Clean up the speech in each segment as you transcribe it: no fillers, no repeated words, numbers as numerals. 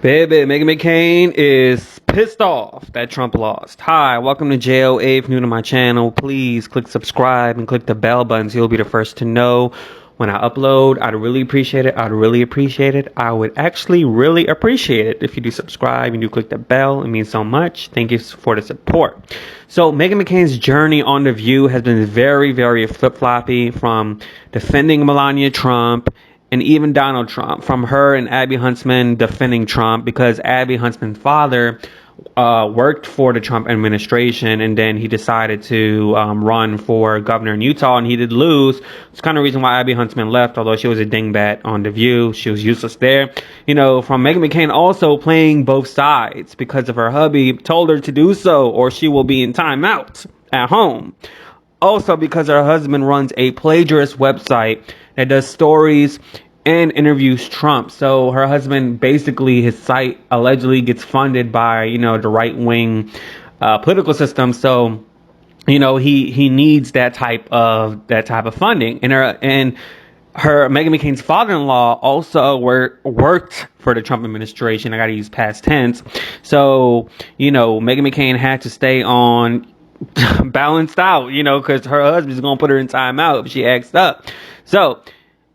Baby, Meghan McCain is pissed off that Trump lost. Hi, welcome to JOA. If you're new to my channel, please click subscribe and click the bell button so you'll be the first to know when I upload. I'd really appreciate it. I would actually really appreciate it if you do subscribe and do click the bell. It means so much. Thank you for the support. So Meghan McCain's journey on The View has been very, very flip-floppy, from defending Melania Trump and even Donald Trump, from her and Abby Huntsman defending Trump, because Abby Huntsman's father worked for the Trump administration, and then he decided to run for governor in Utah, and he did lose. It's kind of the reason why Abby Huntsman left, although she was a dingbat on The View. She was useless there. From Meghan McCain also playing both sides because of her hubby told her to do so, or she will be in timeout at home. Also because her husband runs a plagiarist website that does stories and interviews Trump. So her husband, basically, his site allegedly gets funded by, the right-wing political system. So, he needs that type of funding. And Meghan McCain's father-in-law also worked for the Trump administration. I got to use past tense. So, Meghan McCain had to stay on balanced out, because her husband's going to put her in timeout if she acts up. So,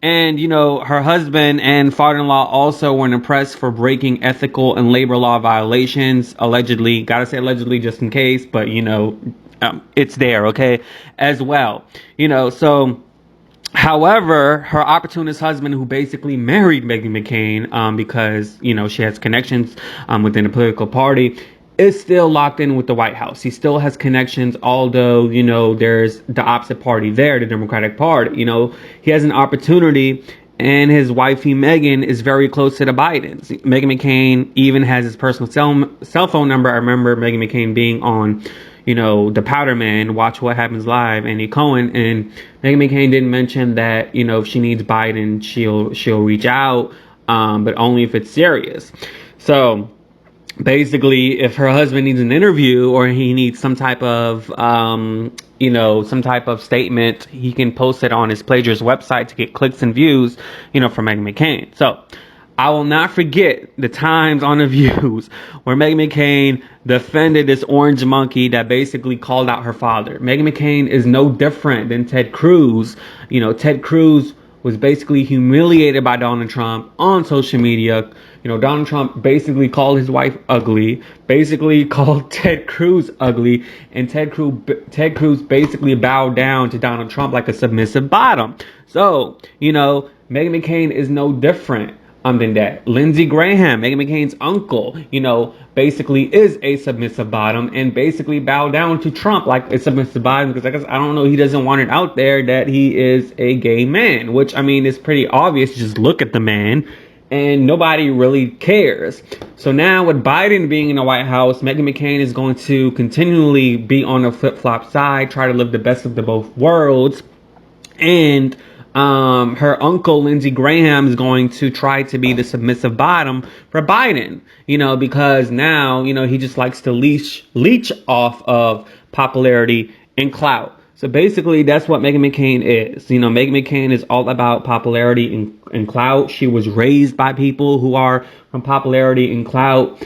and, her husband and father-in-law also were in the press for breaking ethical and labor law violations, allegedly. Gotta say allegedly just in case, but, it's there, okay, as well. So, however, her opportunist husband, who basically married Meghan McCain because, she has connections within the political party, is still locked in with the White House. He still has connections, although, there's the opposite party there, the Democratic Party. He has an opportunity, and his wifey Meghan is very close to the Bidens. Meghan McCain even has his personal cell phone number. I remember Meghan McCain being on, the Powder Man, Watch What Happens Live, Andy Cohen, and Meghan McCain didn't mention that, if she needs Biden, she'll reach out, but only if it's serious. So basically, if her husband needs an interview or he needs some type of, statement, he can post it on his plagiarist website to get clicks and views, for Meghan McCain. So I will not forget the times on The Views where Meghan McCain defended this orange monkey that basically called out her father. Meghan McCain is no different than Ted Cruz. Ted Cruz was basically humiliated by Donald Trump on social media. Donald Trump basically called his wife ugly, basically called Ted Cruz ugly, and Ted Cruz basically bowed down to Donald Trump like a submissive bottom. So, Meghan McCain is no different than that. Lindsey Graham, Meghan McCain's uncle, basically is a submissive bottom and basically bowed down to Trump like a submissive bottom, because I don't know, he doesn't want it out there that he is a gay man, which, is pretty obvious. Just look at the man, and nobody really cares. So now with Biden being in the White House, Meghan McCain is going to continually be on the flip-flop side, try to live the best of the both worlds. And her uncle, Lindsey Graham, is going to try to be the submissive bottom for Biden, because now, he just likes to leech off of popularity and clout. So basically, that's what Meghan McCain is. Meghan McCain is all about popularity and clout. She was raised by people who are from popularity and clout.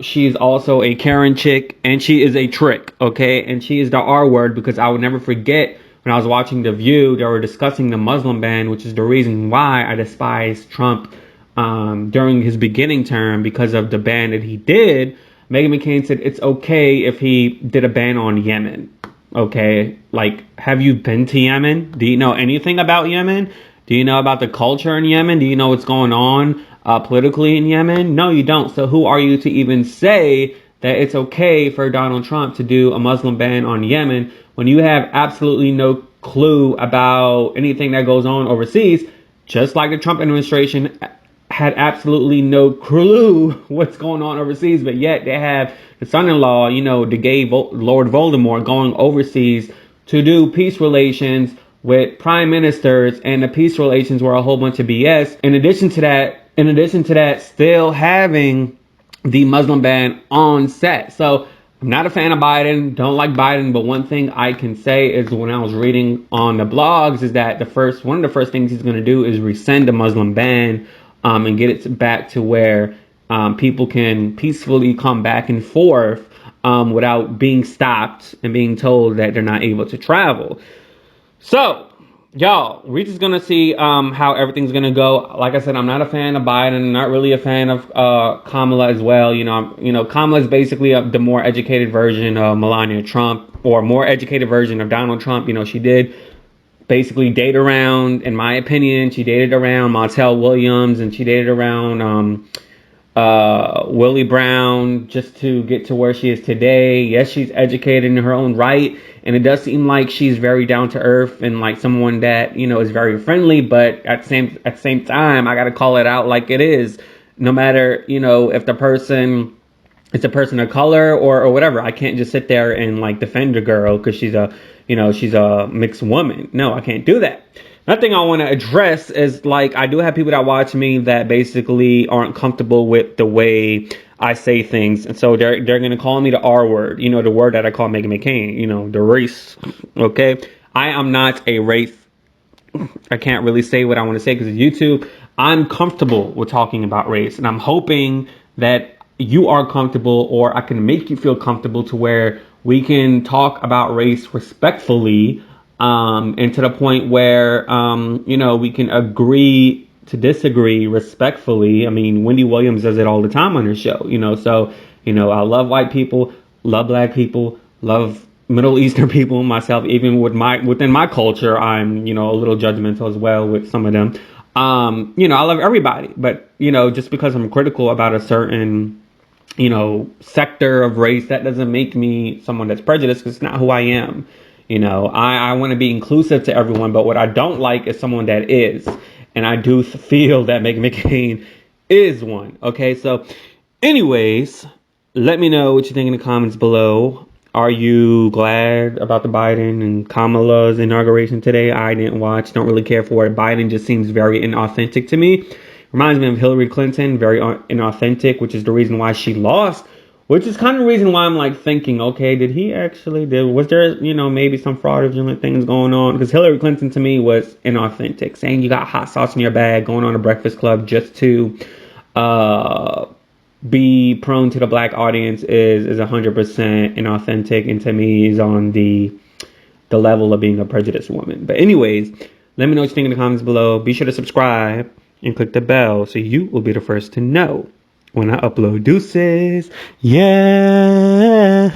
She's also a Karen chick, and she is a trick, okay? And she is the R word, because I would never forget when I was watching The View, they were discussing the Muslim ban, which is the reason why I despise Trump during his beginning term, because of the ban that he did. Meghan McCain said it's okay if he did a ban on Yemen. Okay, like, have you been to Yemen? Do you know anything about Yemen? Do you know about the culture in Yemen? Do you know what's going on politically in Yemen? No, you don't. So who are you to even say that it's okay for Donald Trump to do a Muslim ban on Yemen when you have absolutely no clue about anything that goes on overseas, just like the Trump administration had absolutely no clue what's going on overseas, but yet they have the son-in-law, the gay Lord Voldemort, going overseas to do peace relations with prime ministers, and the peace relations were a whole bunch of BS. In addition to that, still having the Muslim ban on set. So I'm not a fan of Biden, don't like Biden, but one thing I can say is, when I was reading on the blogs, is that one of the first things he's going to do is rescind the Muslim ban and get it back to where people can peacefully come back and forth without being stopped and being told that they're not able to travel. So, y'all, we're just gonna see how everything's gonna go. Like I said, I'm not a fan of Biden. Not really a fan of Kamala as well. Kamala is basically the more educated version of Melania Trump, or more educated version of Donald Trump. She did basically date around, in my opinion, she dated around Montel Williams, and she dated around Willie Brown just to get to where she is today. Yes, she's educated in her own right, and it does seem like she's very down to earth and like someone that is very friendly. But at the same time, I gotta call it out like it is. No matter if the person it's a person of color or whatever, I can't just sit there and like defend a girl because she's a mixed woman. No, I can't do that. Another thing I want to address is, like, I do have people that watch me that basically aren't comfortable with the way I say things, and so they're gonna call me the R word, the word that I call Meghan McCain, the race. Okay, I am not a race. I can't really say what I want to say because of YouTube. I'm comfortable with talking about race, and I'm hoping that you are comfortable, or I can make you feel comfortable to where we can talk about race respectfully, and to the point where, we can agree to disagree respectfully. I mean, Wendy Williams does it all the time on her show, so, I love white people, love black people, love Middle Eastern people myself. Even within my culture, I'm, a little judgmental as well with some of them. I love everybody, but, just because I'm critical about a certain, sector of race, that doesn't make me someone that's prejudiced, because it's not who I am. I want to be inclusive to everyone, but what I don't like is someone that is. And I do feel that Meghan McCain is one. Okay, so anyways, let me know what you think in the comments below. Are you glad about the Biden and Kamala's inauguration today? I didn't watch, don't really care for it. Biden just seems very inauthentic to me. Reminds me of Hillary Clinton, very inauthentic, which is the reason why she lost. Which is kind of the reason why I'm like thinking, okay, was there, maybe some fraudulent things going on? Because Hillary Clinton to me was inauthentic. Saying you got hot sauce in your bag, going on a Breakfast Club just to be prone to the black audience is 100% inauthentic, and to me is on the level of being a prejudiced woman. But anyways, let me know what you think in the comments below. Be sure to subscribe and click the bell so you will be the first to know when I upload. Deuces. Yeah.